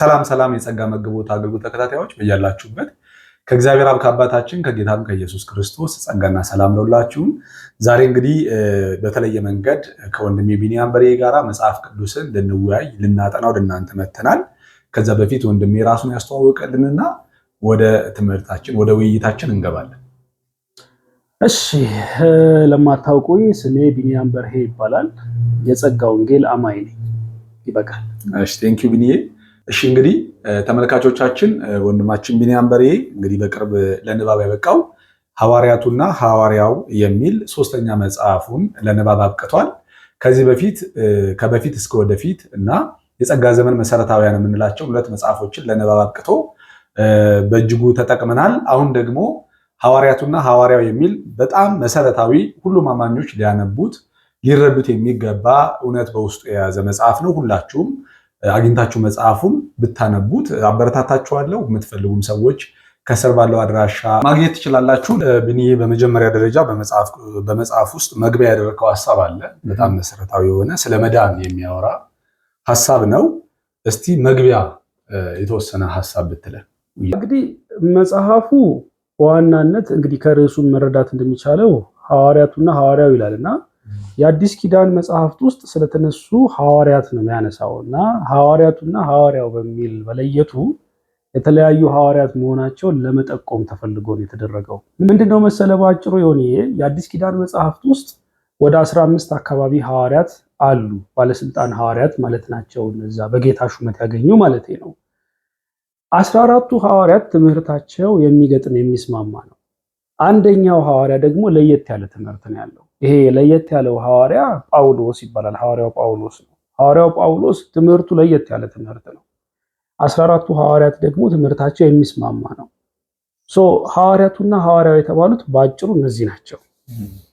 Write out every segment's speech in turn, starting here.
ሰላም ሰላም የጸጋ መግቦት አገልግሎት ተከታታዮች በያላችሁበት ከእግዚአብሔር አብ ከአባታችን ከጌታም ከኢየሱስ ክርስቶስ ጸጋና ሰላም ለሁላችሁም። ዛሬ እንግዲህ በተለየ መንገድ ከወንድሜ ቢኒያም በሬ ጋራ መጽሐፍ ቅዱስን ልንወያይ ልናጠና ወደ እናንተ መተናል። ከዛ በፊት ወንድሜ ራሱን ያስተዋወቀልንና ወደ ትምህርታችን ወደ ውይይታችን እንገባለን። እሺ፣ ለማታውቁኝ ስሜ ቢኒያም በርሄ ይባላል። የጸጋ ወንጌል አማኝ ነኝ። ይበቃል። እሺ፣ ቴንክ ዩ ቢኒዬ። እሺ እንግዲህ ተመልካቾቻችን ወንድማችን ቢኒያም በሬ እንግዲህ በቅርብ ለንባብ ያበቃው ሐዋርያቱና ሐዋርያው የሚል ሶስተኛ መጽሐፉን ለንባብ አብቅቷል። ከዚህ በፊት ከበፊት እስከ ወደፊት እና የጸጋ ዘመን መሰረታዊያን የምንላቸው ሁለት መጽሐፎችን ለንባብ አብቅቶ በእጅጉ ተጠቅመናል። አሁን ደግሞ ሐዋርያቱና ሐዋርያው የሚል በጣም መሰረታዊ ሁሉም አማኞች ሊያነቡት ሊረዱት የሚገባ እውነት በውስጡ የያዘ መጽሐፍ ነው። ሁላችሁም አግኝታችሁ መጽሐፉን ብታነቡት አበረታታችኋለሁ። የምትፈልጉም ሰዎች ከስር ባለው አድራሻ ማግኘት ትችላላችሁ። ብንዬ በመጀመሪያ ደረጃ በመጽሐፍ ውስጥ መግቢያ ያደረገው ሐሳብ አለ። በጣም መሰረታዊ የሆነ ስለ መዳን የሚያወራ ሐሳብ ነው። እስቲ መግቢያ የተወሰነ ሐሳብ ብትለን። እንግዲህ መጽሐፉ በዋናነት እንግዲህ ከርዕሱ መረዳት እንደሚቻለው ሐዋርያቱና ሐዋርያው ይላልና የአዲስ ኪዳን መጽሐፍት ውስጥ ስለተነሱ ሐዋርያት ነው የሚያነሳው እና ሐዋርያቱና ሐዋርያው በሚል መለየቱ የተለያዩ ሐዋርያት መሆናቸውን ለመጠቆም ተፈልጎ ነው የተደረገው። ምንድነው መሰለ ባጭሩ የአዲስ ኪዳን መጽሐፍት ውስጥ ወደ 15 አካባቢ ሐዋርያት አሉ። ባለስልጣን ሐዋርያት ማለት ናቸው። እነዛ በጌታ ሹመት ያገኙ ማለት ነው። 14ቱ ሐዋርያት ትምህርታቸው የሚገጥም የሚስማማ ነው። አንደኛው ሐዋርያ ደግሞ ለየት ያለ ትምህርት ነው ያለው። ይሄ ለየት ያለው ሐዋርያ ጳውሎስ ይባላል። ሐዋርያው ጳውሎስ ነው። ሐዋርያው ጳውሎስ ትምህርቱ ለየት ያለ ትምህርት ነው። 14ቱ ሐዋርያት ደግሞ ትምህርታቸው የሚስማማ ነው። ሐዋርያቱና ሐዋርያው የተባሉት ባጭሩ እነዚህ ናቸው።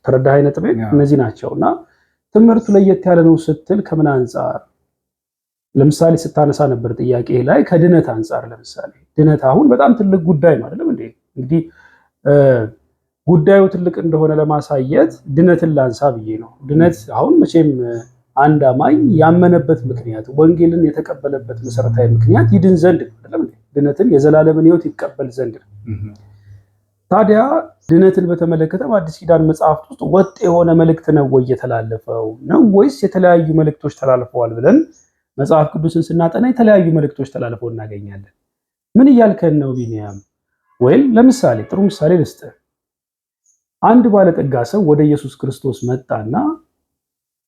ተረዳኸኝ ነጥቤ? እነዚህ ናቸውና ትምህርቱ ለየት ያለ ነው ስትል ከምን አንጻር? ለምሳሌ ስታነሳ ነበር ጥያቄ ላይ ከድነት አንጻር። ለምሳሌ ድነት አሁን በጣም ትልቅ ጉዳይ ነው አይደለም እንዴ? እንግዲህ ጉዳዩ ትልቅ እንደሆነ ለማሳየት ድነትን ላንሳ ብዬ ነው። ድነት አሁን መቼም አንድ አማኝ ያመነበት ምክንያት ወንጌልን የተቀበለበት መሰረታዊ ምክንያት ይድን ዘንድ አይደለም እንዴ? ድነትን የዘላለምን ሕይወት ይቀበል ዘንድ ነው። ታዲያ ድነትን በተመለከተ በአዲስ ኪዳን መጽሐፍት ውስጥ ወጥ የሆነ መልእክት ነው ወይ የተላለፈው ነው ወይስ የተለያዩ መልእክቶች ተላልፈዋል ብለን መጽሐፍ ቅዱስን ስናጠና የተለያዩ መልእክቶች ተላልፈው እናገኛለን። ምን እያልከን ነው ቢኒያም? ወይም ለምሳሌ ጥሩ ምሳሌ ልስጥህ። አንድ ባለጠጋ ሰው ወደ ኢየሱስ ክርስቶስ መጣና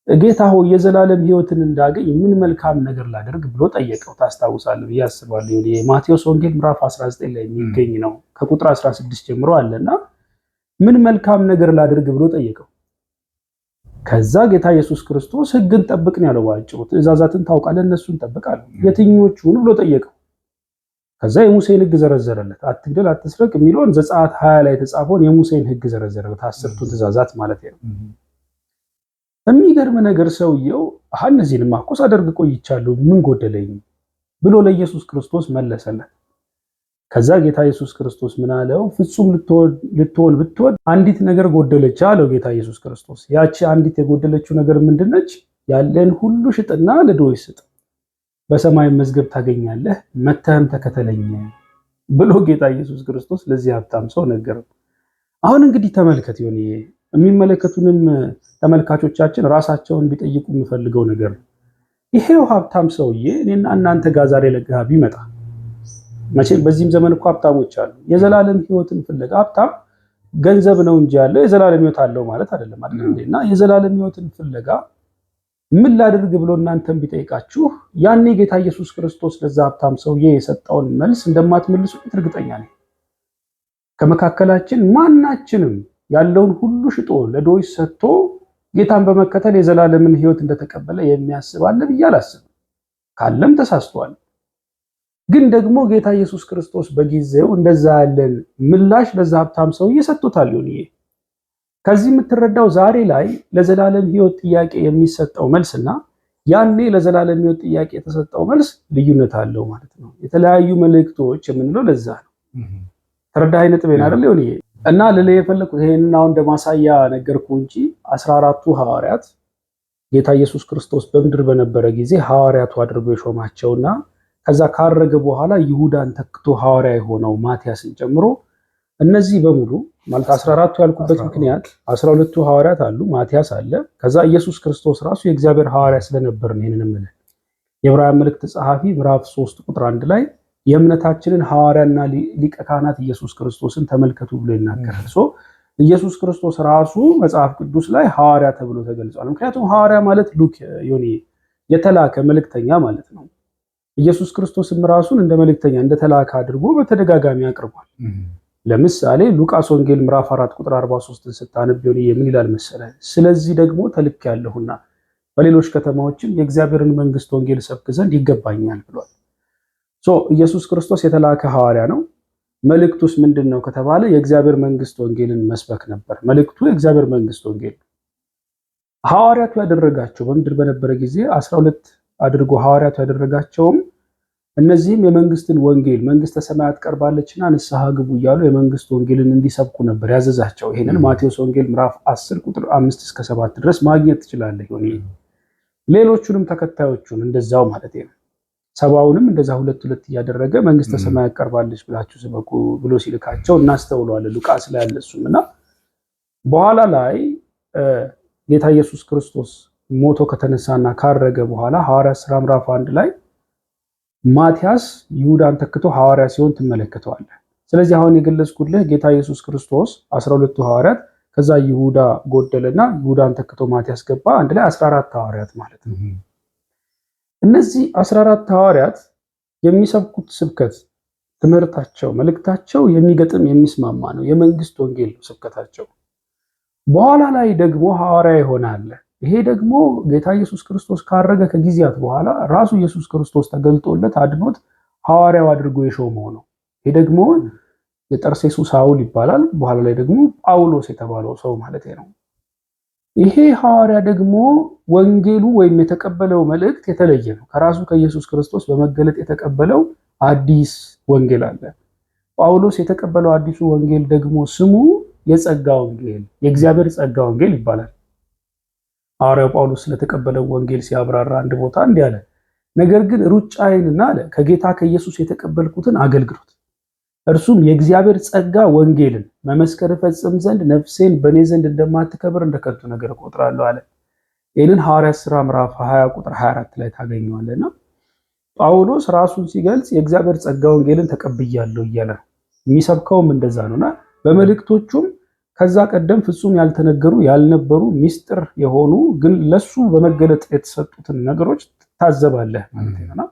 ጌታ ሆይ የዘላለም ሕይወትን እንዳገኝ ምን መልካም ነገር ላደርግ ብሎ ጠየቀው። ታስታውሳለህ ብዬ አስባለሁ። የማቴዎስ ወንጌል ምዕራፍ 19 ላይ የሚገኝ ነው። ከቁጥር 16 ጀምሮ አለና ምን መልካም ነገር ላደርግ ብሎ ጠየቀው። ከዛ ጌታ ኢየሱስ ክርስቶስ ሕግን ጠብቅ ነው ያለው። ባጭሩ ትእዛዛትን ታውቃለህ፣ እነሱን ጠብቃለህ። የትኞቹን ብሎ ጠየቀው። ከዛ የሙሴን ሕግ ዘረዘረለት። አትግደል፣ አትስረቅ የሚለውን ዘጸአት 20 ላይ የተጻፈውን የሙሴን ሕግ ዘረዘረለት። 10ቱን ትእዛዛት ማለት ነው። የሚገርም ነገር ሰውየው እነዚህንማ እኮ ሳደርግ ቆይቻለሁ ምን ጎደለኝ ብሎ ለኢየሱስ ክርስቶስ መለሰለት። ከዛ ጌታ ኢየሱስ ክርስቶስ ምን አለው? ፍጹም ልትሆን ብትወድ አንዲት ነገር ጎደለች አለው ጌታ ኢየሱስ ክርስቶስ። ያቺ አንዲት የጎደለችው ነገር ምንድነች? ያለን ሁሉ ሽጥና ለድሆች ስጥ፣ በሰማይ መዝገብ ታገኛለህ፣ መተህም ተከተለኝ ብሎ ጌታ ኢየሱስ ክርስቶስ ለዚህ ሀብታም ሰው ነገረው። አሁን እንግዲህ ተመልከት የሚመለከቱንም ተመልካቾቻችን ራሳቸውን ቢጠይቁ የሚፈልገው ነገር ነው። ይሄው ሀብታም ሰውዬ እኔና እናንተ ጋር ዛሬ ለጋር ቢመጣ፣ መቼም በዚህም ዘመን እኮ ሀብታሞች አሉ። የዘላለም ሕይወትን ፍለጋ ሀብታም ገንዘብ ነው እንጂ ያለው የዘላለም ሕይወት አለው ማለት አይደለም እና የዘላለም ሕይወትን ፍለጋ ምን ላድርግ ብሎ እናንተም ቢጠይቃችሁ ያኔ ጌታ ኢየሱስ ክርስቶስ ለዛ ሀብታም ሰውዬ የሰጠውን መልስ እንደማትመልሱት እርግጠኛ ነኝ። ከመካከላችን ማናችንም ያለውን ሁሉ ሽጦ ለድሆች ሰጥቶ ጌታን በመከተል የዘላለምን ሕይወት እንደተቀበለ የሚያስብ አለ ብዬ አላስብም። ካለም ተሳስቷል። ግን ደግሞ ጌታ ኢየሱስ ክርስቶስ በጊዜው እንደዛ ያለን ምላሽ ለዛ ሀብታም ሰውዬ ሰጥቶታል። ከዚህ የምትረዳው ዛሬ ላይ ለዘላለም ሕይወት ጥያቄ የሚሰጠው መልስና ያኔ ለዘላለም ሕይወት ጥያቄ የተሰጠው መልስ ልዩነት አለው ማለት ነው። የተለያዩ መልእክቶች የምንለው ለዛ ነው። ተረዳኸኝ ነጥቤን አይደል? እና ለለ የፈለኩት ይሄንን አሁን እንደማሳያ ነገርኩ እንጂ 14ቱ ሐዋርያት ጌታ ኢየሱስ ክርስቶስ በምድር በነበረ ጊዜ ሐዋርያቱ አድርጎ የሾማቸውና ከዛ ካረገ በኋላ ይሁዳን ተክቶ ሐዋርያ የሆነው ማቲያስን ጨምሮ እነዚህ በሙሉ ማለት 14ቱ ያልኩበት ምክንያት 12ቱ ሐዋርያት አሉ፣ ማቲያስ አለ። ከዛ ኢየሱስ ክርስቶስ ራሱ የእግዚአብሔር ሐዋርያ ስለነበር ነው ይሄንን ማለት። የዕብራውያን መልእክት ጸሐፊ ምዕራፍ 3 ቁጥር 1 ላይ የእምነታችንን ሐዋርያና ሊቀ ካህናት ኢየሱስ ክርስቶስን ተመልከቱ ብሎ ይናገራል። ኢየሱስ ክርስቶስ ራሱ መጽሐፍ ቅዱስ ላይ ሐዋርያ ተብሎ ተገልጿል። ምክንያቱም ሐዋርያ ማለት ሉክ ዮኒ የተላከ መልእክተኛ ማለት ነው። ኢየሱስ ክርስቶስም ራሱን እንደ መልእክተኛ እንደ ተላከ አድርጎ በተደጋጋሚ አቅርቧል። ለምሳሌ ሉቃስ ወንጌል ምዕራፍ 4 ቁጥር 43ን ስታነብ ዮኒ ምን ይላል መሰለህ? ስለዚህ ደግሞ ተልኬያለሁና በሌሎች ከተማዎችም የእግዚአብሔርን መንግስት ወንጌል ሰብክ ዘንድ ይገባኛል ብሏል። ኢየሱስ ክርስቶስ የተላከ ሐዋርያ ነው። መልእክቱስ ምንድነው ከተባለ የእግዚአብሔር መንግስት ወንጌልን መስበክ ነበር። መልእክቱ የእግዚአብሔር መንግስት ወንጌል ነው። ሐዋርያቱ ያደረጋቸው በምድር በነበረ ጊዜ 12 አድርጎ ሐዋርያቱ ያደረጋቸውም እነዚህም የመንግስትን ወንጌል መንግስተ ሰማያት ቀርባለችና ንስሐ ግቡ እያሉ የመንግስት ወንጌልን እንዲሰብኩ ነበር ያዘዛቸው። ይሄንን ማቴዎስ ወንጌል ምዕራፍ 10 ቁጥር 5 እስከ 7 ድረስ ማግኘት ትችላለህ። ሌሎቹንም ተከታዮቹን እንደዛው ማለት ነው። ሰባውንም እንደዛ ሁለት እያደረገ መንግስተ ሰማያት ቀርባለች ብላችሁ ስበኩ ብሎ ሲልካቸው እናስተውለዋለን። ሉቃስ ላይ ያለ እሱም እና በኋላ ላይ ጌታ ኢየሱስ ክርስቶስ ሞቶ ከተነሳና ካረገ በኋላ ሐዋርያት ሥራ ምዕራፍ 1 ላይ ማቲያስ ይሁዳን ተክቶ ሐዋርያ ሲሆን ትመለከተዋለህ። ስለዚህ አሁን የገለጽኩልህ ጌታ ኢየሱስ ክርስቶስ 12ቱ ሐዋርያት ከዛ ይሁዳ ጎደለና ይሁዳን ተክቶ ማቲያስ ገባ። አንድ ላይ 14 ሐዋርያት ማለት ነው። እነዚህ 14 ሐዋርያት የሚሰብኩት ስብከት ትምህርታቸው፣ መልእክታቸው የሚገጥም የሚስማማ ነው። የመንግስት ወንጌል ስብከታቸው። በኋላ ላይ ደግሞ ሐዋርያ ይሆናል። ይሄ ደግሞ ጌታ ኢየሱስ ክርስቶስ ካረገ ከጊዜያት በኋላ ራሱ ኢየሱስ ክርስቶስ ተገልጦለት አድኖት ሐዋርያው አድርጎ የሾመው ነው። ይሄ ደግሞ የጠርሴሱ ሳውል ይባላል። በኋላ ላይ ደግሞ ጳውሎስ የተባለው ሰው ማለት ነው። ይሄ ሐዋርያ ደግሞ ወንጌሉ ወይም የተቀበለው መልእክት የተለየ ነው። ከራሱ ከኢየሱስ ክርስቶስ በመገለጥ የተቀበለው አዲስ ወንጌል አለ። ጳውሎስ የተቀበለው አዲሱ ወንጌል ደግሞ ስሙ የጸጋ ወንጌል፣ የእግዚአብሔር ጸጋ ወንጌል ይባላል። ሐዋርያው ጳውሎስ ስለተቀበለው ወንጌል ሲያብራራ አንድ ቦታ እንዲህ አለ፣ ነገር ግን ሩጫዬንና አለ ከጌታ ከኢየሱስ የተቀበልኩትን አገልግሎት እርሱም የእግዚአብሔር ጸጋ ወንጌልን መመስከር ፈጽም ዘንድ ነፍሴን በእኔ ዘንድ እንደማትከብር እንደከንቱ ነገር እቆጥራለሁ አለ። ይህንን ሐዋርያት ሥራ ምዕራፍ 20 ቁጥር 24 ላይ ታገኘዋለና ጳውሎስ ራሱን ሲገልጽ የእግዚአብሔር ጸጋ ወንጌልን ተቀብያለሁ እያለ የሚሰብከውም እንደዛ ነውና በመልእክቶቹም ከዛ ቀደም ፍጹም ያልተነገሩ ያልነበሩ ሚስጥር የሆኑ ግን ለሱ በመገለጥ የተሰጡትን ነገሮች ታዘባለህ ማለት ነውና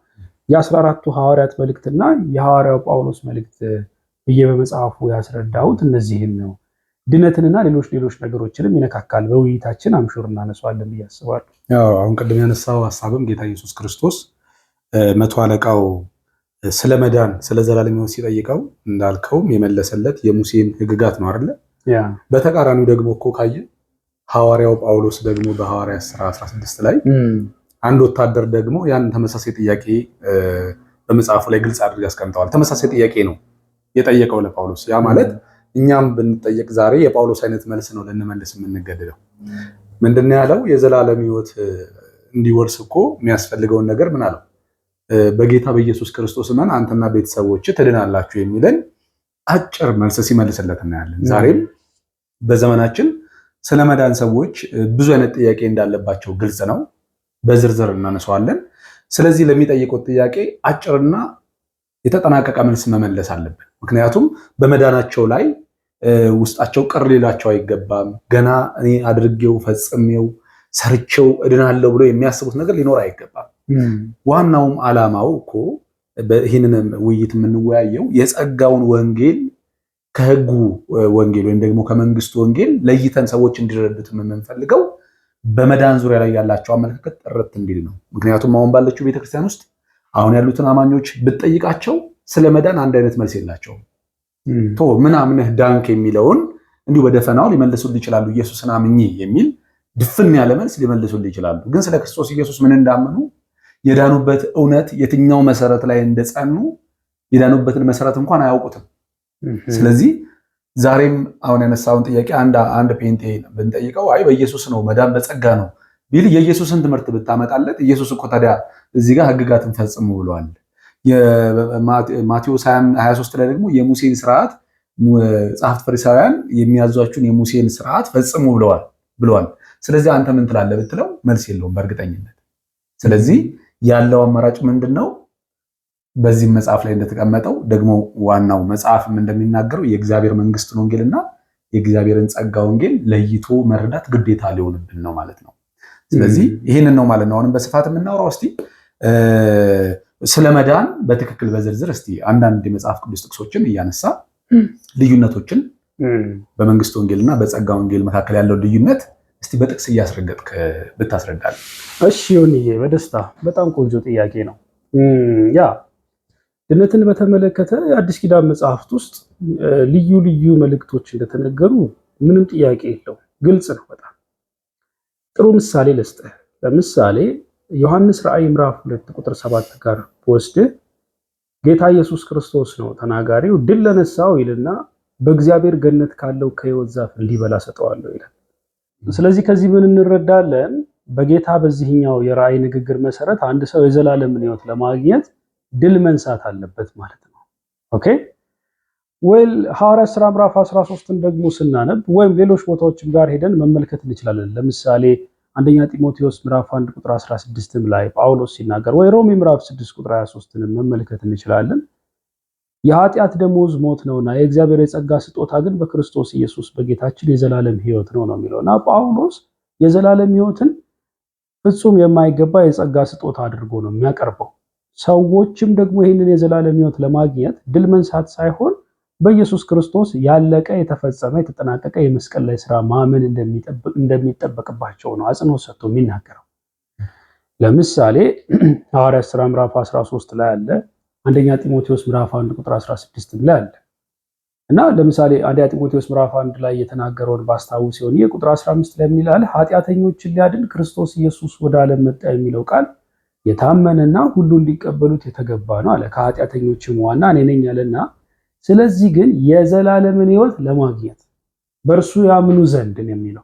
የ14ቱ ሐዋርያት መልእክትና የሐዋርያው ጳውሎስ መልእክት ብዬ በመጽሐፉ ያስረዳሁት እነዚህን ነው። ድነትንና ሌሎች ነገሮችንም ይነካካል። በውይይታችን አምሹር እናነሳዋለን ብዬ አስባለሁ። አሁን ቅድም ያነሳው ሐሳብም ጌታ ኢየሱስ ክርስቶስ መቶ አለቃው ስለ መዳን ስለ ዘላለም ሕይወት ሲጠይቀው እንዳልከውም የመለሰለት የሙሴን ሕግጋት ነው አይደለ? በተቃራኒው ደግሞ እኮ ካየ ሐዋርያው ጳውሎስ ደግሞ በሐዋርያት ሥራ 16 ላይ አንድ ወታደር ደግሞ ያን ተመሳሳይ ጥያቄ በመጽሐፉ ላይ ግልጽ አድርገው ያስቀምጠዋል። ተመሳሳይ ጥያቄ ነው የጠየቀው ለጳውሎስ። ያ ማለት እኛም ብንጠየቅ ዛሬ የጳውሎስ አይነት መልስ ነው ልንመልስ የምንገደደው። ምንድነው ያለው? የዘላለም ሕይወት እንዲወርስ እኮ የሚያስፈልገውን ነገር ምን አለው? በጌታ በኢየሱስ ክርስቶስ እመን አንተና ቤተሰቦች ትድናላችሁ የሚለን አጭር መልስ ሲመልስለት እናያለን። ዛሬም በዘመናችን ስለ መዳን ሰዎች ብዙ አይነት ጥያቄ እንዳለባቸው ግልጽ ነው። በዝርዝር እናነሳዋለን። ስለዚህ ለሚጠይቁት ጥያቄ አጭርና የተጠናቀቀ መልስ መመለስ አለብን። ምክንያቱም በመዳናቸው ላይ ውስጣቸው ቅር ሊላቸው አይገባም። ገና እኔ አድርጌው ፈጽሜው ሰርቼው እድናለሁ ብሎ የሚያስቡት ነገር ሊኖር አይገባም። ዋናውም ዓላማው እኮ ይህንን ውይይት የምንወያየው የጸጋውን ወንጌል ከህጉ ወንጌል ወይም ደግሞ ከመንግስቱ ወንጌል ለይተን ሰዎች እንዲረዱት የምንፈልገው በመዳን ዙሪያ ላይ ያላቸው አመለካከት ጥርት እንዲል ነው። ምክንያቱም አሁን ባለችው ቤተክርስቲያን ውስጥ አሁን ያሉትን አማኞች ብትጠይቃቸው ስለ መዳን አንድ አይነት መልስ የላቸውም። ምን አምነህ ዳንክ የሚለውን እንዲሁ በደፈናው ሊመልሱልህ ይችላሉ። ኢየሱስን አምኜ የሚል ድፍን ያለ መልስ ሊመልሱልህ ይችላሉ። ግን ስለ ክርስቶስ ኢየሱስ ምን እንዳመኑ የዳኑበት እውነት የትኛው መሰረት ላይ እንደጸኑ የዳኑበትን መሰረት እንኳን አያውቁትም። ስለዚህ ዛሬም አሁን ያነሳውን ጥያቄ አንድ ፔንቴ ብንጠይቀው አይ በኢየሱስ ነው መዳን በጸጋ ነው ቢል የኢየሱስን ትምህርት ብታመጣለት ኢየሱስ እኮ ታዲያ እዚህ ጋር ህግጋትን ፈጽሙ ብሏል። ማቴዎስ 23 ላይ ደግሞ የሙሴን ስርዓት ጸሐፍት ፈሪሳውያን የሚያዟችሁን የሙሴን ስርዓት ፈጽሙ ብለዋል። ስለዚህ አንተ ምን ትላለህ ብትለው መልስ የለውም በእርግጠኝነት። ስለዚህ ያለው አማራጭ ምንድነው? በዚህ መጽሐፍ ላይ እንደተቀመጠው ደግሞ ዋናው መጽሐፍም እንደሚናገረው የእግዚአብሔር መንግስትን ወንጌልና የእግዚአብሔርን ጸጋ ወንጌል ለይቶ መረዳት ግዴታ ሊሆንብን ነው ማለት ነው። ስለዚህ ይህንን ነው ማለት ነው አሁንም በስፋት የምናወራው። እስቲ ስለ መዳን በትክክል በዝርዝር እስቲ አንዳንድ የመጽሐፍ ቅዱስ ጥቅሶችን እያነሳ ልዩነቶችን በመንግስት ወንጌልና በጸጋ ወንጌል መካከል ያለው ልዩነት እስቲ በጥቅስ እያስረገጥክ ብታስረዳል። እሺ ዮኒዬ፣ በደስታ በጣም ቆንጆ ጥያቄ ነው። ድነትን በተመለከተ የአዲስ ኪዳን መጽሐፍት ውስጥ ልዩ ልዩ መልእክቶች እንደተነገሩ ምንም ጥያቄ የለው፣ ግልጽ ነው። በጣም ጥሩ ምሳሌ ልስጥህ። ለምሳሌ ዮሐንስ ራእይ ምዕራፍ 2 ቁጥር 7 ጋር ወስደህ ጌታ ኢየሱስ ክርስቶስ ነው ተናጋሪው፣ ድል ለነሳው ይልና በእግዚአብሔር ገነት ካለው ከሕይወት ዛፍ እንዲበላ ሰጠዋለሁ ይላል። ስለዚህ ከዚህ ምን እንረዳለን? በጌታ በዚህኛው የራእይ ንግግር መሰረት አንድ ሰው የዘላለምን ሕይወት ለማግኘት ድል መንሳት አለበት ማለት ነው። ኦኬ ወይል ሐዋርያት ሥራ ምዕራፍ 13ን ደግሞ ስናነብ ወይም ሌሎች ቦታዎችም ጋር ሄደን መመልከት እንችላለን። ለምሳሌ አንደኛ ጢሞቴዎስ ምዕራፍ 1 ቁጥር 16 ላይ ጳውሎስ ሲናገር፣ ወይ ሮሜ ምዕራፍ 6 ቁጥር 23ን መመልከት እንችላለን። የኃጢአት ደሞዝ ሞት ነውና የእግዚአብሔር የጸጋ ስጦታ ግን በክርስቶስ ኢየሱስ በጌታችን የዘላለም ሕይወት ነው የሚለውና ጳውሎስ የዘላለም ሕይወትን ፍጹም የማይገባ የጸጋ ስጦታ አድርጎ ነው የሚያቀርበው። ሰዎችም ደግሞ ይህንን የዘላለም ሕይወት ለማግኘት ድል መንሳት ሳይሆን በኢየሱስ ክርስቶስ ያለቀ የተፈጸመ የተጠናቀቀ የመስቀል ላይ ስራ ማመን እንደሚጠበቅባቸው ነው አጽንኦት ሰጥቶ የሚናገረው። ለምሳሌ ሐዋርያት ሥራ ምዕራፍ 13 ላይ አለ፣ አንደኛ ጢሞቴዎስ ምዕራፍ 1 ቁጥር 16 ላይ አለ እና ለምሳሌ አንደኛ ጢሞቴዎስ ምዕራፍ 1 ላይ የተናገረውን ባስታውስ ሲሆን የቁጥር 15 ላይ ምን ይላል? ኃጢአተኞችን ሊያድን ክርስቶስ ኢየሱስ ወደ ዓለም መጣ የሚለው ቃል የታመነና ሁሉ እንዲቀበሉት የተገባ ነው አለ። ከኃጢአተኞችም ዋና እኔ ነኝ አለና፣ ስለዚህ ግን የዘላለምን ሕይወት ለማግኘት በእርሱ ያምኑ ዘንድ የሚለው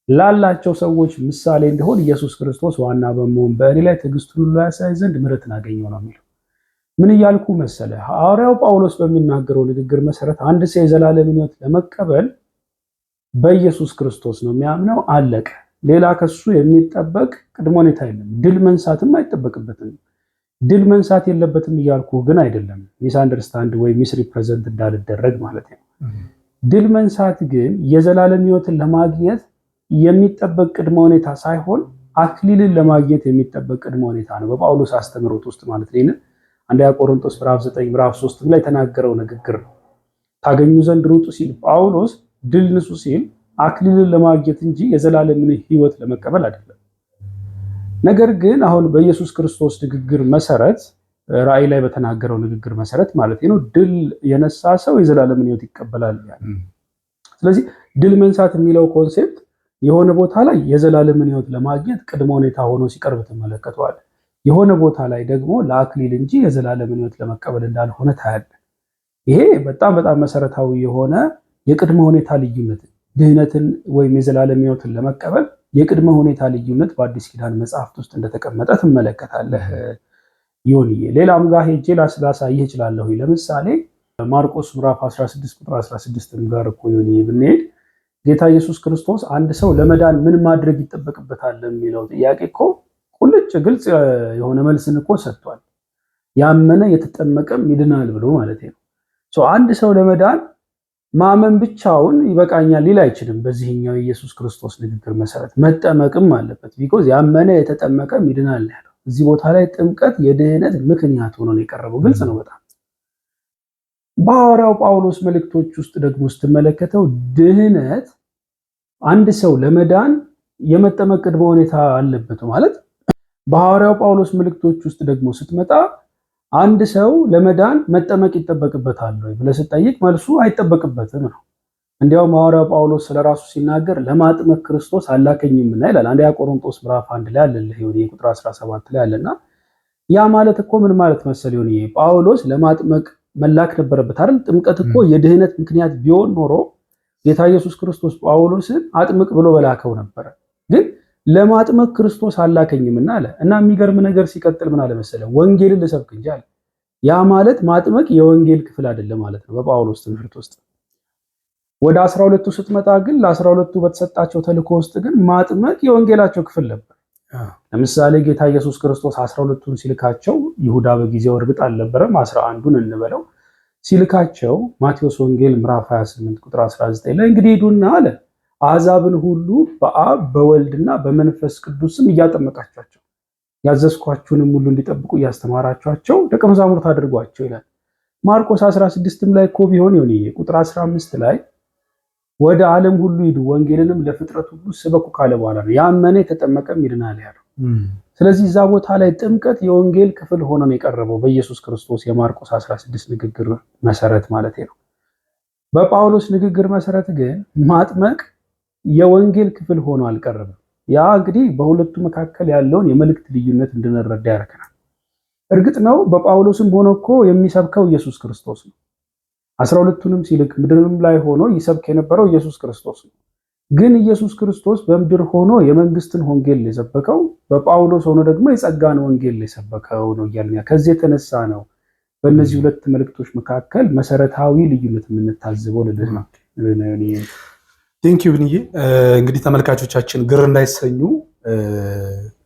ላላቸው ሰዎች ምሳሌ እንዲሆን ኢየሱስ ክርስቶስ ዋና በመሆን በእኔ ላይ ትዕግስቱን ሁሉ ያሳይ ዘንድ ምሕረትን አገኘው ነው የሚለው። ምን እያልኩ መሰለ? ሐዋርያው ጳውሎስ በሚናገረው ንግግር መሰረት አንድ ሰው የዘላለምን ሕይወት ለመቀበል በኢየሱስ ክርስቶስ ነው የሚያምነው፣ አለቀ። ሌላ ከሱ የሚጠበቅ ቅድመ ሁኔታ የለም። ድል መንሳትም አይጠበቅበትም። ድል መንሳት የለበትም እያልኩ ግን አይደለም፣ ሚስ አንደርስታንድ ወይ ሚስ ሪፕሬዘንት እንዳልደረግ ማለት ነው። ድል መንሳት ግን የዘላለም ሕይወትን ለማግኘት የሚጠበቅ ቅድመ ሁኔታ ሳይሆን አክሊልን ለማግኘት የሚጠበቅ ቅድመ ሁኔታ ነው በጳውሎስ አስተምህሮት ውስጥ ማለት ነው። አንደኛ ቆሮንቶስ ምዕራፍ 9 ምዕራፍ 3 ላይ የተናገረው ንግግር ነው። ታገኙ ዘንድ ሩጡ ሲል ጳውሎስ ድል ንሱ ሲል አክሊልን ለማግኘት እንጂ የዘላለምን ሕይወት ለመቀበል አይደለም። ነገር ግን አሁን በኢየሱስ ክርስቶስ ንግግር መሰረት ራእይ ላይ በተናገረው ንግግር መሰረት ማለት ነው ድል የነሳ ሰው የዘላለምን ሕይወት ይቀበላል ያለ። ስለዚህ ድል መንሳት የሚለው ኮንሴፕት የሆነ ቦታ ላይ የዘላለምን ሕይወት ለማግኘት ቅድመ ሁኔታ ሆኖ ሲቀርብ ተመለከተዋል። የሆነ ቦታ ላይ ደግሞ ለአክሊል እንጂ የዘላለምን ሕይወት ለመቀበል እንዳልሆነ ታያለ። ይሄ በጣም በጣም መሰረታዊ የሆነ የቅድመ ሁኔታ ልዩነት፣ ድህነትን ወይም የዘላለም ሕይወትን ለመቀበል የቅድመ ሁኔታ ልዩነት በአዲስ ኪዳን መጽሐፍት ውስጥ እንደተቀመጠ ትመለከታለህ ዮኒዬ። ሌላም ጋር ሄጄ ላሳይህ እችላለሁ። ለምሳሌ ማርቆስ ምዕራፍ 16 ቁጥር 16 ጋር እኮ ዮኒዬ ብንሄድ ጌታ ኢየሱስ ክርስቶስ አንድ ሰው ለመዳን ምን ማድረግ ይጠበቅበታል የሚለው ጥያቄ እኮ ቁልጭ ግልጽ የሆነ መልስን እኮ ሰጥቷል። ያመነ የተጠመቀም ይድናል ብሎ ማለት ነው። አንድ ሰው ለመዳን ማመን ብቻውን ይበቃኛል ሊል አይችልም። በዚህኛው የኢየሱስ ክርስቶስ ንግግር መሰረት መጠመቅም አለበት። ቢኮዝ ያመነ የተጠመቀም ይድናል ያለው እዚህ ቦታ ላይ ጥምቀት የድህነት ምክንያት ሆኖ ነው የቀረበው። ግልጽ ነው በጣም። በሐዋርያው ጳውሎስ መልእክቶች ውስጥ ደግሞ ስትመለከተው ድህነት አንድ ሰው ለመዳን የመጠመቅ ቅድመ ሁኔታ አለበት ማለት። በሐዋርያው ጳውሎስ መልእክቶች ውስጥ ደግሞ ስትመጣ አንድ ሰው ለመዳን መጠመቅ ይጠበቅበታል ወይ ብለህ ስትጠይቅ መልሱ አይጠበቅበትም ነው። እንዲያውም ሐዋርያው ጳውሎስ ስለራሱ ሲናገር ለማጥመቅ ክርስቶስ አላከኝምና ይላል። አንደኛ ቆሮንቶስ ምዕራፍ 1 ላይ አለ ቁጥር 17 ላይ አለና ያ ማለት እኮ ምን ማለት መሰል ይሁን ጳውሎስ ለማጥመቅ መላክ ነበረበት አይደል? ጥምቀት እኮ የድህነት ምክንያት ቢሆን ኖሮ ጌታ ኢየሱስ ክርስቶስ ጳውሎስን አጥምቅ ብሎ በላከው ነበር። ግን ለማጥመቅ ክርስቶስ አላከኝምና አለ እና የሚገርም ነገር ሲቀጥል ምን አለ መሰለ? ወንጌልን ልሰብክ እንጂ አለ ያ ማለት ማጥመቅ የወንጌል ክፍል አይደለም ማለት ነው በጳውሎስ ትምህርት ውስጥ። ወደ 12ቱ ስትመጣ ግን ለ12ቱ በተሰጣቸው ተልእኮ ውስጥ ግን ማጥመቅ የወንጌላቸው ክፍል ነበር። ለምሳሌ ጌታ ኢየሱስ ክርስቶስ 12ቱን ሲልካቸው ይሁዳ በጊዜው እርግጥ አልነበረም፣ 11ዱን እንበለው ሲልካቸው ማቴዎስ ወንጌል ምዕራፍ 28 ቁጥር 19 ላይ እንግዲህ ሂዱና አለ አሕዛብን ሁሉ በአብ በወልድና በመንፈስ ቅዱስም እያጠመቃቸዋቸው ያዘዝኳችሁንም ሁሉ እንዲጠብቁ እያስተማራቸዋቸው ደቀ መዛሙርት አድርጓቸው ይላል። ማርቆስ 16ም ላይ እኮ ቢሆን ይሁን ቁጥር 15 ላይ ወደ ዓለም ሁሉ ሂዱ ወንጌልንም ለፍጥረት ሁሉ ስበኩ ካለ በኋላ ነው ያመነ የተጠመቀም ይድናል ያለው። ስለዚህ እዛ ቦታ ላይ ጥምቀት የወንጌል ክፍል ሆኖ ነው የቀረበው በኢየሱስ ክርስቶስ የማርቆስ 16 ንግግር መሰረት ማለት ነው። በጳውሎስ ንግግር መሰረት ግን ማጥመቅ የወንጌል ክፍል ሆኖ አልቀረበም። ያ እንግዲህ በሁለቱ መካከል ያለውን የመልእክት ልዩነት እንድንረዳ ያደርገናል። እርግጥ ነው በጳውሎስም ሆኖ እኮ የሚሰብከው ኢየሱስ ክርስቶስ ነው። 12ቱንም ሲልክ ምድርም ላይ ሆኖ ይሰብክ የነበረው ኢየሱስ ክርስቶስ ነው። ግን ኢየሱስ ክርስቶስ በምድር ሆኖ የመንግስትን ወንጌል የሰበከው፣ በጳውሎስ ሆኖ ደግሞ የጸጋን ወንጌል የሰበከው ነው እያልን ከዚህ የተነሳ ነው በእነዚህ ሁለት መልእክቶች መካከል መሰረታዊ ልዩነት የምንታዘበው ልልህ ነው። ቴንኪው ብንዬ። እንግዲህ ተመልካቾቻችን ግር እንዳይሰኙ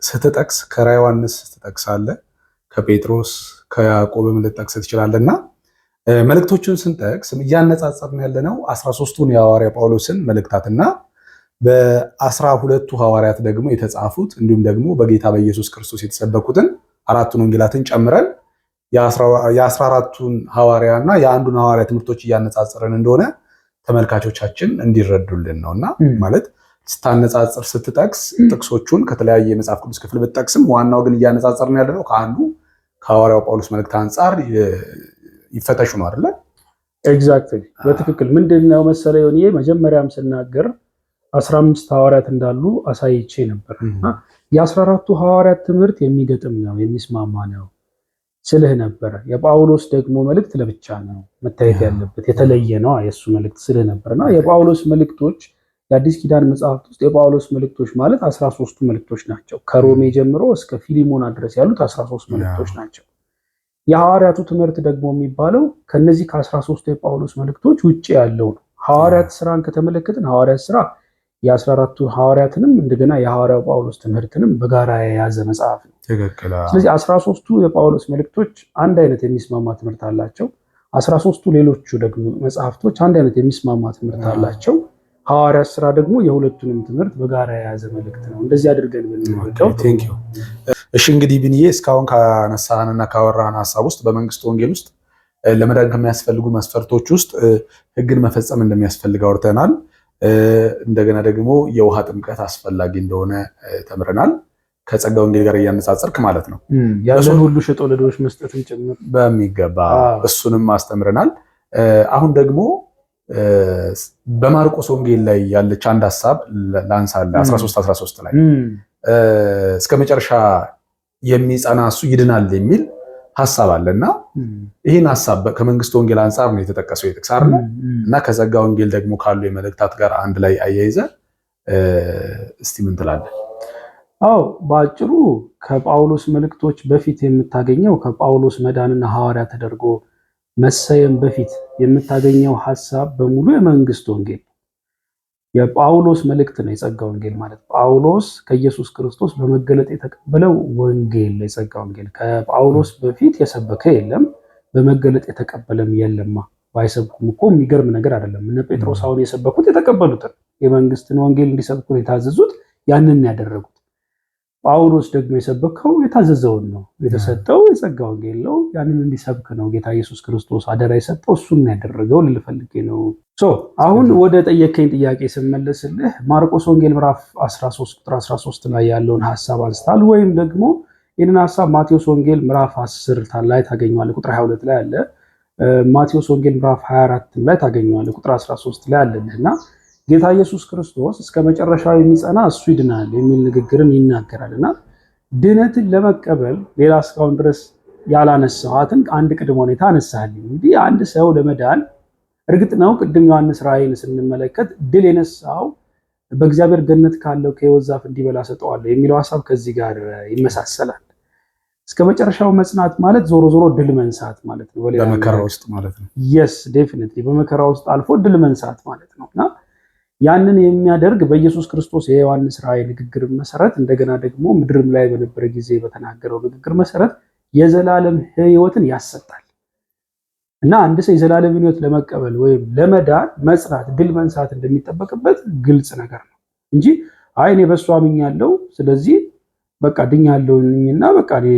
ስትጠቅስ ከራዕየ ዮሐንስ ትጠቅሳለህ፣ ከጴጥሮስ ከያዕቆብም ልትጠቅስ ትችላለህ እና መልእክቶቹን ስንጠቅስ እያነጻጸርን ያለነው 13ቱን የሐዋርያ ጳውሎስን መልእክታትና በ12ቱ ሐዋርያት ደግሞ የተጻፉት እንዲሁም ደግሞ በጌታ በኢየሱስ ክርስቶስ የተሰበኩትን 4ቱን ወንጌላትን ጨምረን የ14ቱን ሐዋርያና የአንዱን ሐዋርያ ትምህርቶች እያነጻጸርን እንደሆነ ተመልካቾቻችን እንዲረዱልን ነውና ማለት ስታነጻጽር ስትጠቅስ ጥቅሶቹን ከተለያየ የመጽሐፍ ቅዱስ ክፍል ብትጠቅስም ዋናው ግን እያነጻጸርን ያለነው ከአንዱ ከሐዋርያው ጳውሎስ መልእክት አንጻር ይፈተሹ ነው አይደል? ኤግዛክትሊ በትክክል ምንድነው መሰለኝ እኔ መጀመሪያም ስናገር 15 ሐዋርያት እንዳሉ አሳይቼ ነበር። የ14ቱ ሐዋርያት ትምህርት የሚገጥም ነው የሚስማማ ነው ስልህ ነበር። የጳውሎስ ደግሞ መልእክት ለብቻ ነው መታየት ያለበት የተለየ ነው የሱ መልእክት ስልህ ነበርና የጳውሎስ መልእክቶች የአዲስ ኪዳን መጽሐፍት ውስጥ የጳውሎስ መልእክቶች ማለት 13ቱ መልእክቶች ናቸው። ከሮሜ ጀምሮ እስከ ፊሊሞና ድረስ ያሉት 13 መልእክቶች ናቸው። የሐዋርያቱ ትምህርት ደግሞ የሚባለው ከነዚህ ከ13ቱ የጳውሎስ መልእክቶች ውጪ ያለው ነው። ሐዋርያት ስራን ከተመለከትን ሐዋርያት ስራ የ14ቱ ሐዋርያትንም እንደገና የሐዋርያው ጳውሎስ ትምህርትንም በጋራ የያዘ መጽሐፍ ነው። ስለዚህ 13ቱ የጳውሎስ መልእክቶች አንድ አይነት የሚስማማ ትምህርት አላቸው። 13ቱ ሌሎቹ ደግሞ መጽሐፍቶች አንድ አይነት የሚስማማ ትምህርት አላቸው። ሐዋርያት ስራ ደግሞ የሁለቱንም ትምህርት በጋራ የያዘ መልእክት ነው። እንደዚህ አድርገን ብንወደው። እሺ እንግዲህ ብንዬ እስካሁን ካነሳንና ካወራን ሐሳብ ውስጥ በመንግስት ወንጌል ውስጥ ለመዳን ከሚያስፈልጉ መስፈርቶች ውስጥ ሕግን መፈጸም እንደሚያስፈልግ አውርተናል። እንደገና ደግሞ የውሃ ጥምቀት አስፈላጊ እንደሆነ ተምረናል። ከጸጋ ወንጌል ጋር እያነጻጸርክ ማለት ነው። ያለን ሁሉ ሸጦ ለድሆች መስጠትን ጭምር በሚገባ እሱንም አስተምረናል። አሁን ደግሞ በማርቆስ ወንጌል ላይ ያለች አንድ ሐሳብ ላንሳለ 13 ላይ እስከ መጨረሻ የሚጸና እሱ ይድናል የሚል ሐሳብ አለና ይህን ሐሳብ ከመንግስት ወንጌል አንጻር ነው የተጠቀሰው የጥቅስ አይደል? እና ከጸጋ ወንጌል ደግሞ ካሉ የመልእክታት ጋር አንድ ላይ አያይዘ እስቲ ምን ትላለህ? አዎ በአጭሩ ከጳውሎስ መልእክቶች በፊት የምታገኘው ከጳውሎስ መዳንና ሐዋርያ ተደርጎ መሰየም በፊት የምታገኘው ሐሳብ በሙሉ የመንግስት ወንጌል የጳውሎስ መልእክት ነው። የጸጋ ወንጌል ማለት ጳውሎስ ከኢየሱስ ክርስቶስ በመገለጥ የተቀበለው ወንጌል የጸጋ ወንጌል። ከጳውሎስ በፊት የሰበከ የለም፣ በመገለጥ የተቀበለም የለማ። ባይሰብኩም እኮ የሚገርም ነገር አይደለም። እነ ጴጥሮስ አሁን የሰበኩት የተቀበሉትን የመንግስትን ወንጌል እንዲሰብኩ የታዘዙት ያንን ያደረጉት። ጳውሎስ ደግሞ የሰበከው የታዘዘውን ነው። የተሰጠው የጸጋ ወንጌል ነው። ያንን እንዲሰብክ ነው ጌታ ኢየሱስ ክርስቶስ አደራ የሰጠው፣ እሱን ያደረገው ልልፈልጌ ነው። አሁን ወደ ጠየቀኝ ጥያቄ ስመለስልህ ማርቆስ ወንጌል ምዕራፍ 13 ቁጥር 13 ላይ ያለውን ሐሳብ አንስታል። ወይም ደግሞ ይህንን ሐሳብ ማቴዎስ ወንጌል ምዕራፍ 10 ላይ ታገኘዋለህ፣ ቁጥር 22 ላይ አለ። ማቴዎስ ወንጌል ምዕራፍ 24 ላይ ታገኘዋለህ፣ ቁጥር 13 ላይ አለልህና ጌታ ኢየሱስ ክርስቶስ እስከ መጨረሻው የሚጸና እሱ ይድናል የሚል ንግግርን ይናገራልና ድነትን ለመቀበል ሌላ እስካሁን ድረስ ያላነሳኋትን አንድ ቅድመ ሁኔታ አነሳልኝ። እንግዲህ አንድ ሰው ለመዳን እርግጥ ነው ቅድም ዮሐንስ ራእይን ስንመለከት ድል የነሳው በእግዚአብሔር ገነት ካለው ከሕይወት ዛፍ እንዲበላ ሰጠዋለሁ የሚለው ሐሳብ ከዚህ ጋር ይመሳሰላል። እስከ መጨረሻው መጽናት ማለት ዞሮ ዞሮ ድል መንሳት ማለት ነው። በመከራ ውስጥ ማለት ነው። yes definitely በመከራ ውስጥ አልፎ ድል መንሳት ማለት ነውና ያንን የሚያደርግ በኢየሱስ ክርስቶስ የዮሐንስ ራእይ ንግግር መሰረት እንደገና ደግሞ ምድርም ላይ በነበረ ጊዜ በተናገረው ንግግር መሰረት የዘላለም ሕይወትን ያሰጣል። እና አንድ ሰው የዘላለም ሕይወት ለመቀበል ወይም ለመዳን መጽናት ድል መንሳት እንደሚጠበቅበት ግልጽ ነገር ነው እንጂ አይ እኔ በሱ አምኛለሁ ስለዚህ በቃ ድኛለሁና በቃ እኔ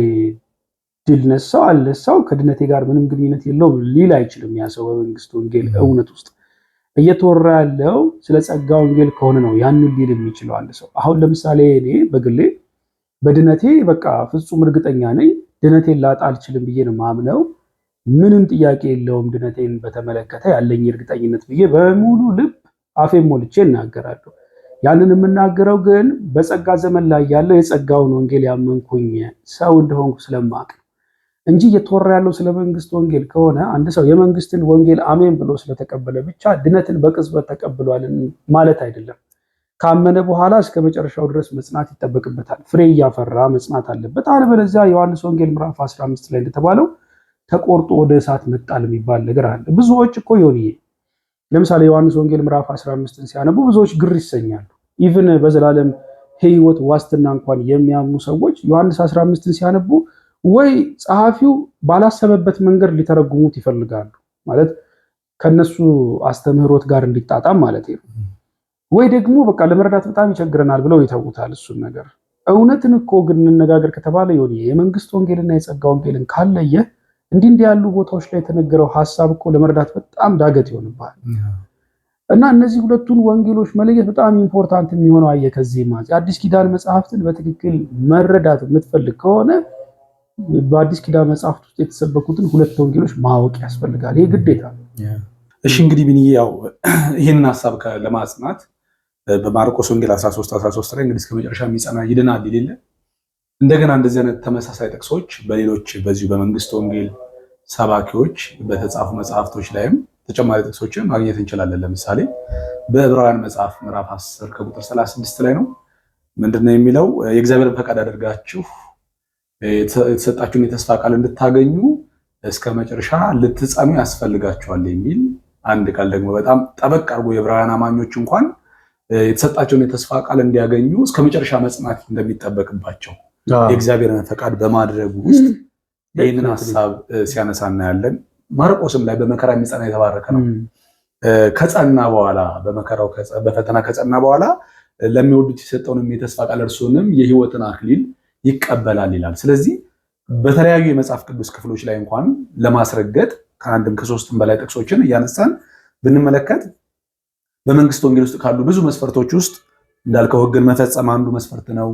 ድል ነሳው አልነሳው ከድነቴ ጋር ምንም ግንኙነት የለውም ሊል አይችልም። ያ ሰው በመንግስት ወንጌል እውነት ውስጥ እየተወራ ያለው ስለ ጸጋ ወንጌል ከሆነ ነው ያንን ሊል የሚችለው አንድ ሰው። አሁን ለምሳሌ እኔ በግሌ በድነቴ በቃ ፍጹም እርግጠኛ ነኝ፣ ድነቴን ላጣ አልችልም ብዬ ነው ማምነው። ምንም ጥያቄ የለውም ድነቴን በተመለከተ ያለኝ እርግጠኝነት ብዬ በሙሉ ልብ አፌን ሞልቼ እናገራለሁ። ያንን የምናገረው ግን በጸጋ ዘመን ላይ ያለው የጸጋውን ወንጌል ያመንኩኝ ሰው እንደሆንኩ ስለማቅ እንጂ እየተወራ ያለው ስለ መንግስት ወንጌል ከሆነ አንድ ሰው የመንግስትን ወንጌል አሜን ብሎ ስለተቀበለ ብቻ ድነትን በቅጽበት ተቀብሏል ማለት አይደለም። ካመነ በኋላ እስከ መጨረሻው ድረስ መጽናት ይጠበቅበታል። ፍሬ እያፈራ መጽናት አለበት። አለበለዚያ ዮሐንስ ወንጌል ምዕራፍ 15 ላይ እንደተባለው ተቆርጦ ወደ እሳት መጣል የሚባል ነገር አለ። ብዙዎች እኮ ይሆንዬ ለምሳሌ ዮሐንስ ወንጌል ምዕራፍ 15ን ሲያነቡ ብዙዎች ግር ይሰኛሉ። ኢቭን በዘላለም ሕይወት ዋስትና እንኳን የሚያምኑ ሰዎች ዮሐንስ 15ን ሲያነቡ ወይ ጸሐፊው ባላሰበበት መንገድ ሊተረጉሙት ይፈልጋሉ፣ ማለት ከነሱ አስተምህሮት ጋር እንዲጣጣም ማለት ነው። ወይ ደግሞ በቃ ለመረዳት በጣም ይቸግረናል ብለው ይተውታል እሱን ነገር። እውነትን እኮ ግን እንነጋገር ከተባለ ይሆን የመንግስት ወንጌልና የጸጋ ወንጌልን ካለየ እንዲህ ያሉ ቦታዎች ላይ የተነገረው ሐሳብ እኮ ለመረዳት በጣም ዳገት ይሆንባል። እና እነዚህ ሁለቱን ወንጌሎች መለየት በጣም ኢምፖርታንት የሚሆነው አየ ከዚህ ማለት የአዲስ ኪዳን መጽሐፍትን በትክክል መረዳት የምትፈልግ ከሆነ በአዲስ ኪዳን መጽሐፍት ውስጥ የተሰበኩትን ሁለት ወንጌሎች ማወቅ ያስፈልጋል። ይሄ ግዴታ ነው። እሺ እንግዲህ ብንዬ ያው ይህንን ሐሳብ ለማጽናት በማርቆስ ወንጌል 13 ላይ እንግዲህ እስከ መጨረሻ የሚጸና ይድናል ይላል። እንደገና እንደዚህ አይነት ተመሳሳይ ጥቅሶች በሌሎች በዚሁ በመንግስት ወንጌል ሰባኪዎች በተጻፉ መጽሐፍቶች ላይም ተጨማሪ ጥቅሶችን ማግኘት እንችላለን። ለምሳሌ በዕብራውያን መጽሐፍ ምዕራፍ 10 ከቁጥር 36 ላይ ነው ምንድነው የሚለው? የእግዚአብሔርን ፈቃድ አድርጋችሁ የተሰጣችሁን የተስፋ ቃል እንድታገኙ እስከ መጨረሻ ልትጸኑ ያስፈልጋችኋል የሚል አንድ ቃል ደግሞ በጣም ጠበቅ አድርጎ የዕብራውያን አማኞች እንኳን የተሰጣቸውን የተስፋ ቃል እንዲያገኙ እስከ መጨረሻ መጽናት እንደሚጠበቅባቸው የእግዚአብሔርን ፈቃድ በማድረጉ ውስጥ ይህንን ሐሳብ ሲያነሳ እናያለን። ማርቆስም ላይ በመከራ የሚጸና የተባረከ ነው። ከጸና በኋላ በመከራው በፈተና ከጸና በኋላ ለሚወዱት የሰጠውንም የተስፋ ቃል እርሱንም የሕይወትን አክሊል ይቀበላል ይላል። ስለዚህ በተለያዩ የመጽሐፍ ቅዱስ ክፍሎች ላይ እንኳን ለማስረገጥ ከአንድም ከሶስትም በላይ ጥቅሶችን እያነሳን ብንመለከት በመንግስት ወንጌል ውስጥ ካሉ ብዙ መስፈርቶች ውስጥ እንዳልከው ሕግን መፈጸም አንዱ መስፈርት ነው።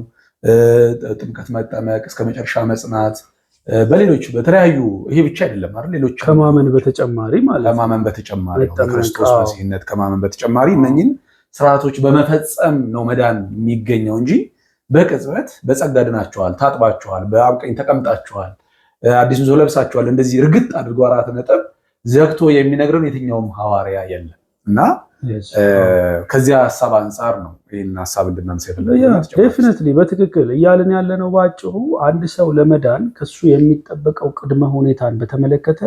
ጥምቀት መጠመቅ፣ እስከ መጨረሻ መጽናት፣ በሌሎች በተለያዩ ይሄ ብቻ አይደለም አይደል? ሌሎች ከማመን በተጨማሪ ማለት ከማመን በተጨማሪ ክርስቶስ መሲህነት ከማመን በተጨማሪ እነኚህን ስርዓቶች በመፈጸም ነው መዳን የሚገኘው እንጂ በቅጽበት በጸጋ ድናችኋል፣ ታጥባችኋል፣ በአብ ቀኝ ተቀምጣችኋል፣ አዲሱን ሰው ለብሳችኋል እንደዚህ እርግጥ አድርጎ 4 ነጥብ ዘግቶ የሚነግረን የትኛውም ሐዋርያ የለም እና ከዚያ ሐሳብ አንጻር ነው ይህን ሐሳብ እንድናነሳ የፈለግነው። ዴፊኒትሊ በትክክል እያልን ያለነው ባጭሩ አንድ ሰው ለመዳን ከሱ የሚጠበቀው ቅድመ ሁኔታን በተመለከተ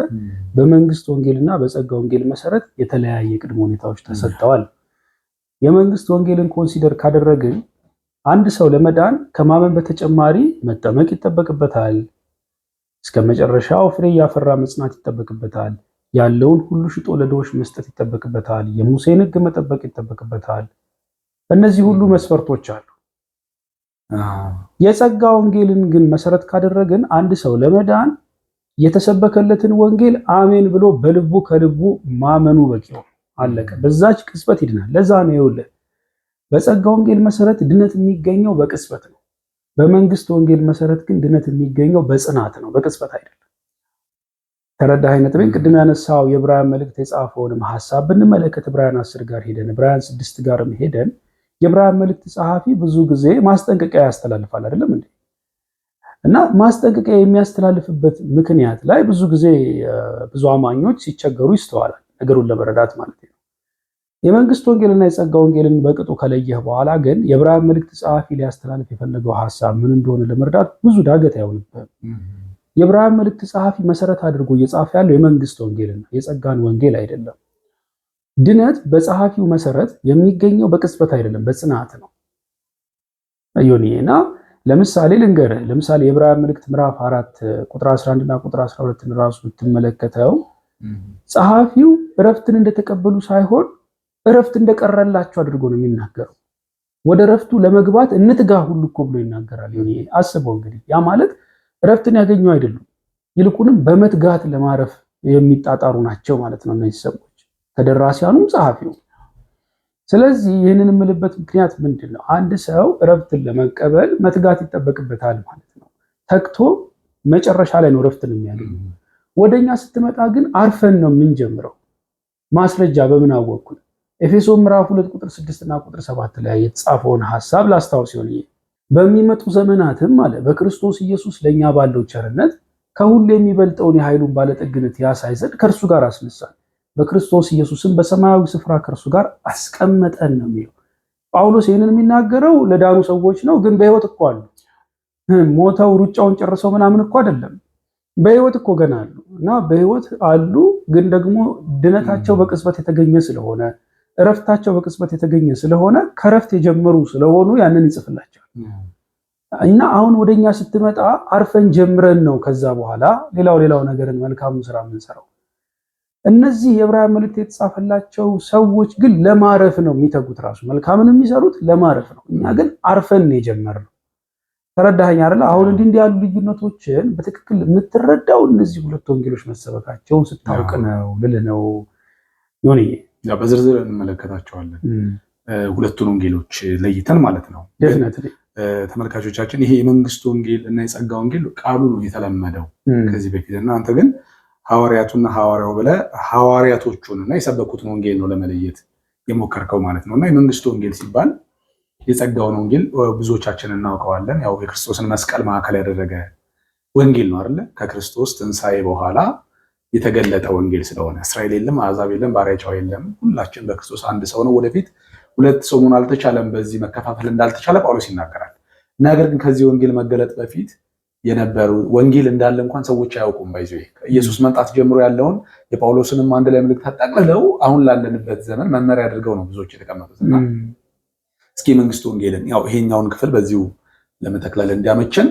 በመንግስት ወንጌልና በጸጋ ወንጌል መሰረት የተለያየ ቅድመ ሁኔታዎች ተሰጥተዋል። የመንግስት ወንጌልን ኮንሲደር ካደረግን አንድ ሰው ለመዳን ከማመን በተጨማሪ መጠመቅ ይጠበቅበታል። እስከ መጨረሻው ፍሬ ያፈራ መጽናት ይጠበቅበታል። ያለውን ሁሉ ሽጦ ለድሆች መስጠት ይጠበቅበታል። የሙሴን ሕግ መጠበቅ ይጠበቅበታል። እነዚህ ሁሉ መስፈርቶች አሉ። የጸጋ ወንጌልን ግን መሰረት ካደረግን አንድ ሰው ለመዳን የተሰበከለትን ወንጌል አሜን ብሎ በልቡ ከልቡ ማመኑ በቂ ነው። አለቀ። በዛች ቅጽበት ይድናል። ለዛ ነው ይኸውልህ በጸጋ ወንጌል መሰረት ድነት የሚገኘው በቅጽበት ነው። በመንግስት ወንጌል መሰረት ግን ድነት የሚገኘው በጽናት ነው፣ በቅጽበት አይደለም። ተረዳህ አይነት ቤን ቅድም ያነሳው የዕብራውያን መልእክት የጻፈውንም ሐሳብ ብንመለከት ዕብራውያን 10 ጋር ሄደን ዕብራውያን 6 ጋርም ሄደን የዕብራውያን መልእክት ጸሐፊ ብዙ ጊዜ ማስጠንቀቂያ ያስተላልፋል አይደለም እንዴ? እና ማስጠንቀቂያ የሚያስተላልፍበት ምክንያት ላይ ብዙ ጊዜ ብዙ አማኞች ሲቸገሩ ይስተዋላል፣ ነገሩን ለመረዳት ማለት ነው። የመንግስት ወንጌልና የጸጋ ወንጌልን በቅጡ ከለየህ በኋላ ግን የዕብራውያን መልእክት ጸሐፊ ሊያስተላልፍ የፈለገው ሐሳብ ምን እንደሆነ ለመረዳት ብዙ ዳገት አይሆንብህም። የዕብራውያን መልእክት ጸሐፊ መሰረት አድርጎ እየጻፈ ያለው የመንግስት ወንጌልና የጸጋን ወንጌል አይደለም። ድነት በጸሐፊው መሰረት የሚገኘው በቅጽበት አይደለም፣ በጽናት ነው። እና ለምሳሌ ልንገርህ፣ ለምሳሌ የዕብራውያን መልእክት ምዕራፍ 4 ቁጥር 11 እና ቁጥር 12 ራሱ ብትመለከተው ጸሐፊው እረፍትን እንደተቀበሉ ሳይሆን እረፍት እንደቀረላቸው አድርጎ ነው የሚናገረው። ወደ እረፍቱ ለመግባት እንትጋ ሁሉ እኮ ብሎ ይናገራል። አስበው እንግዲህ ያ ማለት እረፍትን ያገኙ አይደሉም፣ ይልቁንም በመትጋት ለማረፍ የሚጣጣሩ ናቸው ማለት ነው እነዚህ ሰዎች፣ ተደራሲያኑም ጸሐፊው። ስለዚህ ይህንን የምልበት ምክንያት ምንድን ነው? አንድ ሰው እረፍትን ለመቀበል መትጋት ይጠበቅበታል ማለት ነው። ተግቶ መጨረሻ ላይ ነው እረፍትን የሚያገኙ። ወደኛ ስትመጣ ግን አርፈን ነው የምንጀምረው። ማስረጃ በምን አወቅኩት? ኤፌሶን ምዕራፍ 2 ቁጥር 6 እና ቁጥር 7 ላይ የተጻፈውን ሐሳብ ላስታውስ ይሆን። በሚመጡ ዘመናትም አለ በክርስቶስ ኢየሱስ ለኛ ባለው ቸርነት ከሁሉ የሚበልጠውን የኃይሉን ባለጠግነት ያሳይ ዘንድ ከእርሱ ጋር አስነሳን፣ በክርስቶስ ኢየሱስም በሰማያዊ ስፍራ ከእርሱ ጋር አስቀመጠን ነው የሚለው። ጳውሎስ ይህንን የሚናገረው ለዳኑ ሰዎች ነው። ግን በህይወት እኮ አሉ። ሞተው ሩጫውን ጨርሰው ምናምን እኮ አይደለም። በህይወት እኮ ገና አሉ እና በህይወት አሉ። ግን ደግሞ ድነታቸው በቅጽበት የተገኘ ስለሆነ እረፍታቸው በቅጽበት የተገኘ ስለሆነ ከረፍት የጀመሩ ስለሆኑ ያንን ይጽፍላቸዋል። እና አሁን ወደኛ ስትመጣ አርፈን ጀምረን ነው ከዛ በኋላ ሌላው ነገርን መልካሙን ስራ የምንሰራው። እነዚህ የዕብራውያን መልእክት የተጻፈላቸው ሰዎች ግን ለማረፍ ነው የሚተጉት። ራሱ መልካምን የሚሰሩት ለማረፍ ነው። እኛ ግን አርፈን የጀመርነው። ተረዳኸኝ አይደል? አሁን እንዲህ ያሉ ልዩነቶችን በትክክል የምትረዳው እነዚህ ሁለት ወንጌሎች መሰበካቸውን ስታውቅ ነው ልል ነው። ዮኒዬ በዝርዝር እንመለከታቸዋለን ሁለቱን ወንጌሎች ለይተን ማለት ነው። ተመልካቾቻችን ይሄ የመንግስት ወንጌል እና የጸጋ ወንጌል ቃሉ ነው የተለመደው ከዚህ በፊት እና አንተ ግን ሐዋርያቱና ሐዋርያው ብለህ ሐዋርያቶቹንና የሰበኩትን ወንጌል ነው ለመለየት የሞከርከው ማለት ነው። እና የመንግስት ወንጌል ሲባል የጸጋውን ወንጌል ብዙዎቻችን እናውቀዋለን። ያው የክርስቶስን መስቀል ማዕከል ያደረገ ወንጌል ነው አይደለ? ከክርስቶስ ትንሣኤ በኋላ የተገለጠ ወንጌል ስለሆነ እስራኤል የለም፣ አሕዛብ የለም፣ ባሪያ ጨዋ የለም፣ ሁላችን በክርስቶስ አንድ ሰው ነው። ወደፊት ሁለት ሰው መሆን አልተቻለም። በዚህ መከፋፈል እንዳልተቻለ ጳውሎስ ይናገራል። ነገር ግን ከዚህ ወንጌል መገለጥ በፊት የነበሩ ወንጌል እንዳለ እንኳን ሰዎች አያውቁም። ባይዘው ኢየሱስ መምጣት ጀምሮ ያለውን የጳውሎስንም አንድ ላይ መልእክት አጠቅልለው አሁን ላለንበት ዘመን መመሪያ አድርገው ነው ብዙዎች የተቀመጡትና እስኪ የመንግስት ወንጌልን ያው ይሄኛውን ክፍል በዚሁ ለመተክለል እንዲያመቸን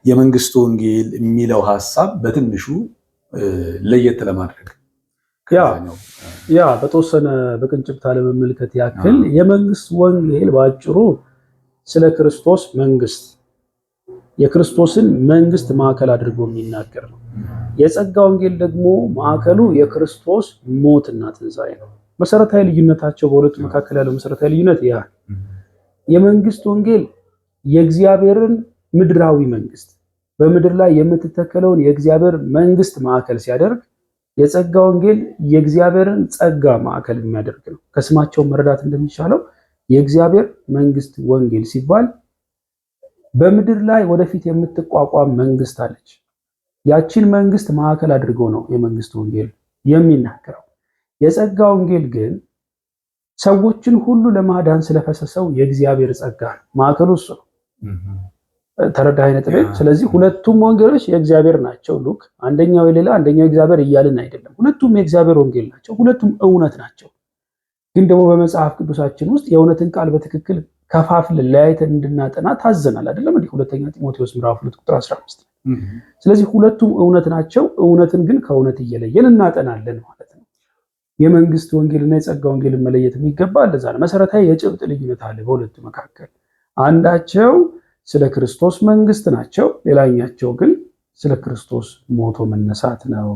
የመንግስት ወንጌል የሚለው ሐሳብ በትንሹ ለየት ለማድረግ ያ በተወሰነ በቅንጭብታ ለመመልከት ያክል የመንግስት ወንጌል ባጭሩ ስለ ክርስቶስ መንግስት የክርስቶስን መንግስት ማዕከል አድርጎ የሚናገር ነው። የጸጋ ወንጌል ደግሞ ማዕከሉ የክርስቶስ ሞትና ትንሣኤ ነው። መሰረታዊ ልዩነታቸው በሁለቱ መካከል ያለው መሰረታዊ ልዩነት ያ የመንግስት ወንጌል የእግዚአብሔርን ምድራዊ መንግስት በምድር ላይ የምትተከለውን የእግዚአብሔር መንግስት ማዕከል ሲያደርግ፣ የጸጋ ወንጌል የእግዚአብሔርን ጸጋ ማዕከል የሚያደርግ ነው። ከስማቸው መረዳት እንደሚቻለው የእግዚአብሔር መንግስት ወንጌል ሲባል በምድር ላይ ወደፊት የምትቋቋም መንግስት አለች። ያቺን መንግስት ማዕከል አድርጎ ነው የመንግስት ወንጌል የሚናገረው። የጸጋ ወንጌል ግን ሰዎችን ሁሉ ለማዳን ስለፈሰሰው የእግዚአብሔር ጸጋ ነው። ማዕከሉ እሱ ነው። ተረዳኸኝ ነጥቤ? ስለዚህ ሁለቱም ወንጌሎች የእግዚአብሔር ናቸው። ሉክ አንደኛው የሌላ አንደኛው የእግዚአብሔር እያልን አይደለም። ሁለቱም የእግዚአብሔር ወንጌል ናቸው። ሁለቱም እውነት ናቸው። ግን ደግሞ በመጽሐፍ ቅዱሳችን ውስጥ የእውነትን ቃል በትክክል ከፋፍለን ለያይተን እንድናጠና ታዘናል አይደለም እንዴ? ሁለተኛ ጢሞቴዎስ ምዕራፍ 2 ቁጥር 15። ስለዚህ ሁለቱም እውነት ናቸው። እውነትን ግን ከእውነት እየለየን እናጠናለን ማለት ነው። የመንግስት ወንጌልና የጸጋ ወንጌልን መለየት የሚገባ እንደዛ ነው። መሰረታዊ የጭብጥ ልዩነት አለ በሁለቱ መካከል። አንዳቸው ስለ ክርስቶስ መንግስት ናቸው፣ ሌላኛቸው ግን ስለ ክርስቶስ ሞቶ መነሳት ነው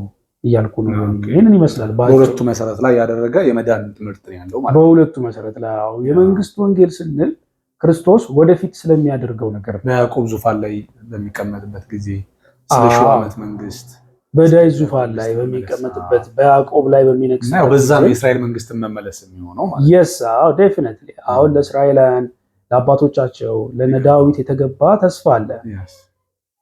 እያልኩ ነው። ይህንን ይመስላል በሁለቱ መሰረት ላይ ያደረገ የመዳን ትምህርት ነው ያለው ማለት ነው። በሁለቱ መሰረት ላይ የመንግስት ወንጌል ስንል ክርስቶስ ወደፊት ስለሚያደርገው ነገር ነው። በያዕቆብ ዙፋን ላይ በሚቀመጥበት ጊዜ ስለ ሺህ ዓመት መንግስት በዳዊት ዙፋን ላይ በሚቀመጥበት በያዕቆብ ላይ በሚነግስበት ነው። በዛ ነው የእስራኤል መንግስትን መመለስ የሚሆነው ማለት ነው። yes ዴፊኒትሊ አሁን ለእስራኤላውያን ለአባቶቻቸው ለነ ዳዊት የተገባ ተስፋ አለ።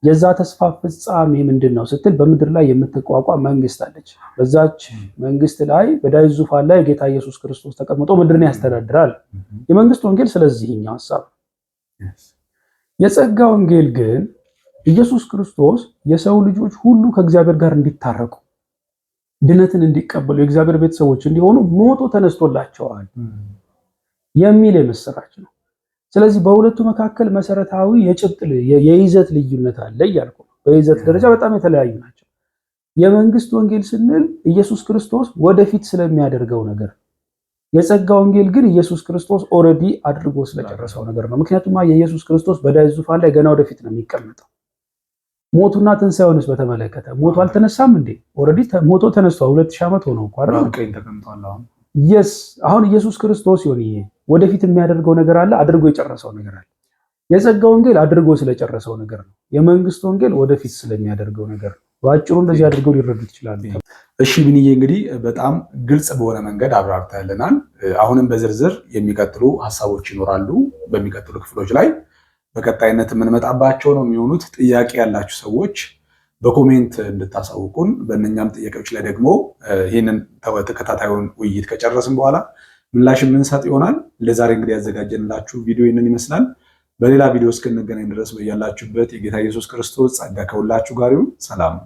የዛ ተስፋ ፍጻሜ ምንድነው ስትል በምድር ላይ የምትቋቋም መንግስት አለች። በዛች መንግስት ላይ በዳዊት ዙፋን ላይ ጌታ ኢየሱስ ክርስቶስ ተቀምጦ ምድርን ያስተዳድራል። የመንግስት ወንጌል ስለዚህኛው ሐሳብ። የጸጋ ወንጌል ግን ኢየሱስ ክርስቶስ የሰው ልጆች ሁሉ ከእግዚአብሔር ጋር እንዲታረቁ ድነትን እንዲቀበሉ የእግዚአብሔር ቤተሰቦች እንዲሆኑ ሞቶ ተነስቶላቸዋል የሚል የምስራች ነው። ስለዚህ በሁለቱ መካከል መሰረታዊ የይዘት ልዩነት አለ እያልኩ ነው። በይዘት ደረጃ በጣም የተለያዩ ናቸው። የመንግስት ወንጌል ስንል ኢየሱስ ክርስቶስ ወደፊት ስለሚያደርገው ነገር፣ የጸጋ ወንጌል ግን ኢየሱስ ክርስቶስ ኦልሬዲ አድርጎ ስለጨረሰው ነገር ነው። ምክንያቱም የኢየሱስ ክርስቶስ በዳዊት ዙፋን ላይ ገና ወደፊት ነው የሚቀመጠው። ሞቱና ትንሣኤውንስ በተመለከተ ሞቱ አልተነሳም እንዴ? ኦልሬዲ ሞቶ ተነስቷል። 2000 ዓመት ሆነው እኮ አይደል? የስ አሁን ኢየሱስ ክርስቶስ ይሁን ይሄ ወደፊት የሚያደርገው ነገር አለ፣ አድርጎ የጨረሰው ነገር አለ። የጸጋ ወንጌል አድርጎ ስለጨረሰው ነገር ነው። የመንግስት ወንጌል ወደፊት ስለሚያደርገው ነገር ነው። በአጭሩ እንደዚህ አድርገው ሊረዱት ይችላሉ። እሺ ቢኒዬ፣ እንግዲህ በጣም ግልጽ በሆነ መንገድ አብራርተህልናል። አሁንም በዝርዝር የሚቀጥሉ ሀሳቦች ይኖራሉ በሚቀጥሉ ክፍሎች ላይ በቀጣይነት የምንመጣባቸው ነው የሚሆኑት። ጥያቄ ያላችሁ ሰዎች በኮሜንት እንድታሳውቁን፣ በእነኛም ጥያቄዎች ላይ ደግሞ ይህንን ተከታታዩን ውይይት ከጨረስን በኋላ ምላሽ የምንሰጥ ይሆናል። ለዛሬ እንግዲህ ያዘጋጀንላችሁ ቪዲዮ ይህንን ይመስላል። በሌላ ቪዲዮ እስክንገናኝ ድረስ በያላችሁበት የጌታ ኢየሱስ ክርስቶስ ጸጋ ከሁላችሁ ጋር ይሁን። ሰላም።